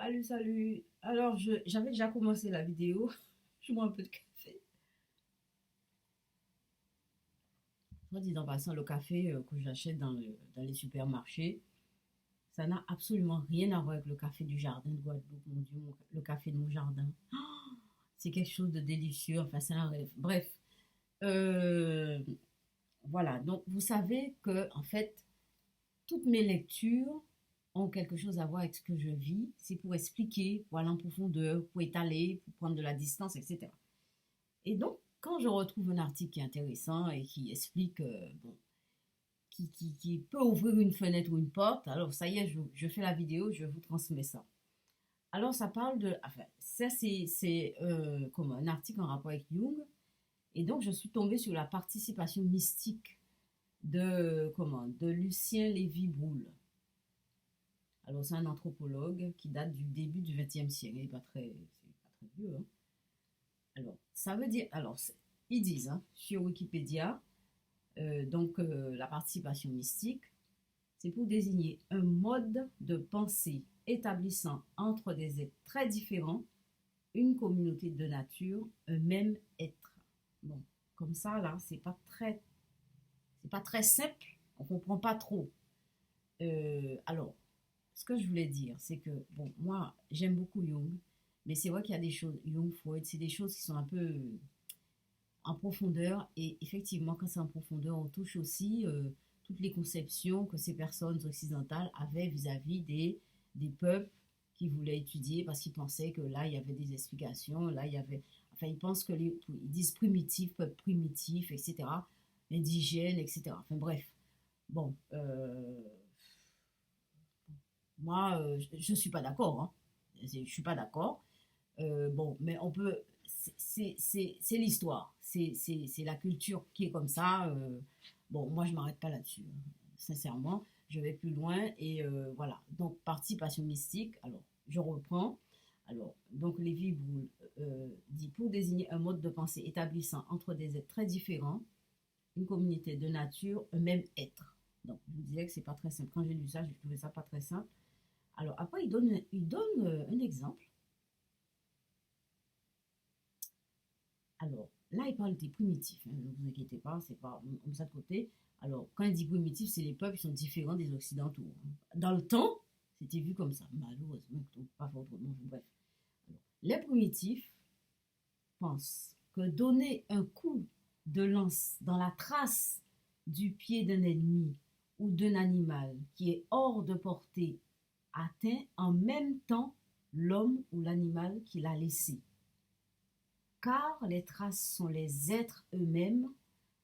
Salut, salut. Alors, j'avais déjà commencé la vidéo. Je bois un peu de café. Soit dit en passant, le café que j'achète dans les supermarchés, ça n'a absolument rien à voir avec le café du jardin de Guadeloupe, mon Dieu, le café de mon jardin. C'est quelque chose de délicieux. Enfin, c'est un rêve. Bref, euh, voilà. Donc, vous savez que, en fait, toutes mes lectures ont quelque chose à voir avec ce que je vis. C'est pour expliquer, pour aller en profondeur, pour étaler, pour prendre de la distance, etc. Et donc, quand je retrouve un article qui est intéressant et qui explique, bon, qui peut ouvrir une fenêtre ou une porte, alors ça y est, je fais la vidéo, je vous transmets ça. Alors, ça parle de. Enfin, ça, c'est comme un article en rapport avec Jung. Et donc, je suis tombée sur la participation mystique de Lucien Lévy-Bruhl. Alors, c'est un anthropologue qui date du début du XXe siècle. Il n'est pas c'est pas très vieux, hein. Alors, ça veut dire. Alors, ils disent hein, sur Wikipédia, la participation mystique, c'est pour désigner un mode de pensée établissant entre des êtres très différents une communauté de nature, un même être. Bon, comme ça, là, c'est pas très simple, on comprend pas trop. Alors, ce que je voulais dire, c'est que, bon, moi, j'aime beaucoup Jung, mais c'est vrai qu'il y a des choses, Jung, Freud, c'est des choses qui sont un peu en profondeur. Et effectivement, quand c'est en profondeur, on touche aussi toutes les conceptions que ces personnes occidentales avaient vis-à-vis des peuples qu'ils voulaient étudier parce qu'ils pensaient que là, il y avait des explications, là, il y avait... Enfin, ils pensent que ils disent primitif, peuple primitif, etc., indigène, etc. Enfin, bref. Bon, moi, je ne suis pas d'accord. Hein. Je ne suis pas d'accord. Bon, mais on peut. C'est l'histoire. C'est la culture qui est comme ça. Bon, moi, je ne m'arrête pas là-dessus. Sincèrement, je vais plus loin. Et voilà. Donc, participation mystique. Alors, je reprends. Alors, donc, Lévi vous dit pour désigner un mode de pensée établissant entre des êtres très différents, une communauté de nature, un même être. Donc, je vous disais que c'est pas très simple. Quand j'ai lu ça, j'ai trouvé ça pas très simple. Alors, après, il donne un exemple. Alors, là, il parle des primitifs. Hein, ne vous inquiétez pas, c'est pas on met ça de côté. Alors, quand il dit primitifs, c'est les peuples qui sont différents des occidentaux. Hein. Dans le temps, c'était vu comme ça. Malheureusement, pas fort autrement. Bref. Alors, les primitifs pensent que donner un coup de lance dans la trace du pied d'un ennemi ou d'un animal qui est hors de portée atteint en même temps l'homme ou l'animal qui l'a laissé. Car les traces sont les êtres eux-mêmes,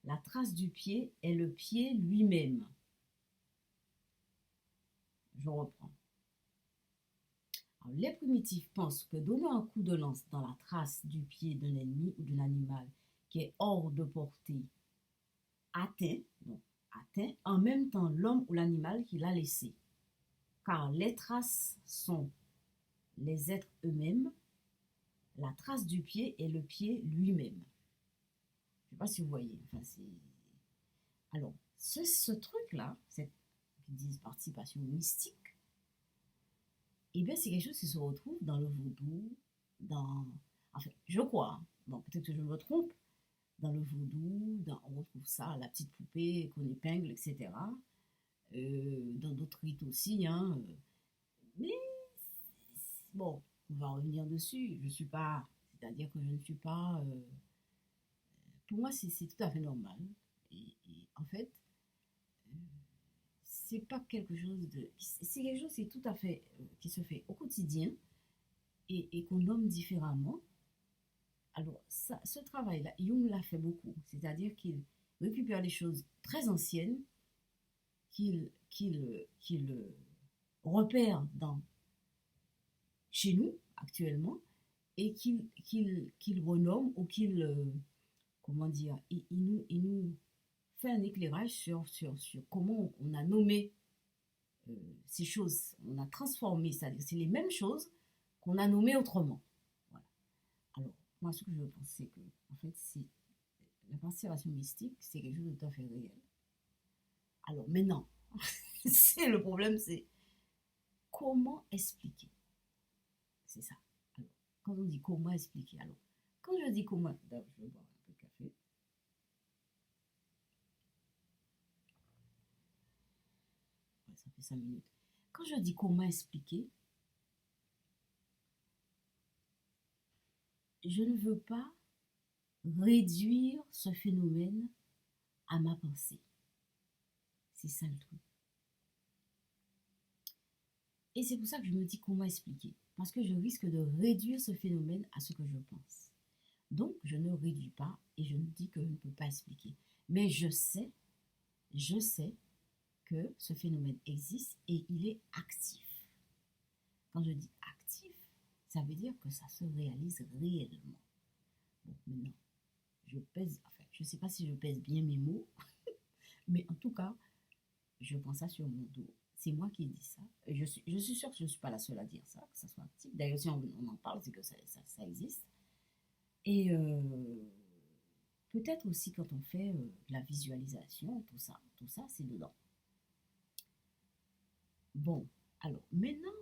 la trace du pied est le pied lui-même. Je reprends. Alors, les primitifs pensent que donner un coup de lance dans la trace du pied d'un ennemi ou d'un animal qui est hors de portée atteint, donc, atteint en même temps l'homme ou l'animal qui l'a laissé. Car les traces sont les êtres eux-mêmes, la trace du pied est le pied lui-même. Je ne sais pas si vous voyez. Enfin, alors, ce truc-là, cette qu'ils disent participation mystique, eh bien, c'est quelque chose qui se retrouve dans le vaudou, dans... Enfin, je crois, hein. Bon, peut-être que je me trompe, dans le vaudou, on retrouve ça, la petite poupée qu'on épingle, etc. Dans d'autres rites aussi, hein. Mais, bon, on va revenir dessus. Je suis pas... C'est-à-dire que je ne suis pas... pour moi, c'est tout à fait normal. Et en fait, c'est pas quelque chose de. C'est quelque chose qui est tout à fait. Qui se fait au quotidien et qu'on nomme différemment. Alors, ça, ce travail-là, Jung l'a fait beaucoup. C'est-à-dire qu'il récupère des choses très anciennes qu'il repère chez nous actuellement et qu'il renomme ou comment dire, il nous fait un éclairage sur comment on a nommé ces choses, on a transformé, c'est-à-dire c'est les mêmes choses qu'on a nommées autrement. Voilà. Alors, moi, ce que je pense, c'est que, en fait, c'est la constellation mystique, c'est quelque chose de tout à fait réel. Alors, maintenant, c'est le problème, c'est comment expliquer. quand on dit comment expliquer, alors, quand je dis comment, d'ailleurs, je vais boire un peu de café. Ouais, ça fait 5 minutes. Quand je dis comment expliquer, je ne veux pas réduire ce phénomène à ma pensée. C'est ça le truc. Et c'est pour ça que je me dis comment expliquer. Parce que je risque de réduire ce phénomène à ce que je pense. Donc, je ne réduis pas et je ne dis que je ne peux pas expliquer. Mais je sais que ce phénomène existe et il est actif. Quand je dis actif, ça veut dire que ça se réalise réellement. Bon, maintenant, je ne sais pas si je pèse bien mes mots, mais en tout cas, je prends ça sur mon dos. C'est moi qui ai dit ça. Je suis sûre que je ne suis pas la seule à dire ça, que ça soit actif. D'ailleurs, si on en parle, c'est que ça existe. Et peut-être aussi quand on fait de la visualisation, tout ça, c'est dedans. Bon, alors maintenant,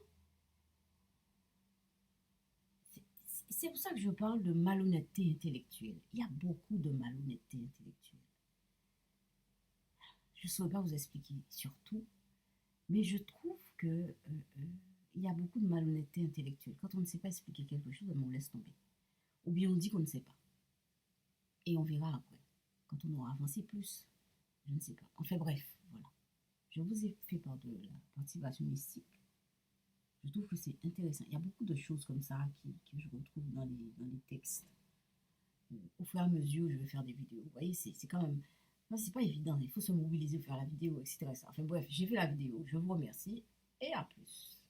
c'est pour ça que je parle de malhonnêteté intellectuelle. Il y a beaucoup de malhonnêteté intellectuelle. Je ne saurais pas vous expliquer surtout, mais je trouve que il y a beaucoup de malhonnêteté intellectuelle. Quand on ne sait pas expliquer quelque chose, on laisse tomber. Ou bien on dit qu'on ne sait pas. Et on verra après, quand on aura avancé plus. Je ne sais pas. Enfin bref, voilà. Je vous ai fait part de la motivation mystique. Je trouve que c'est intéressant. Il y a beaucoup de choses comme ça que je retrouve dans les textes. Au fur et à mesure, je vais faire des vidéos. Vous voyez, c'est quand même... Non, c'est pas évident. Il faut se mobiliser pour faire la vidéo, etc. Enfin bref, j'ai fait la vidéo. Je vous remercie et à plus.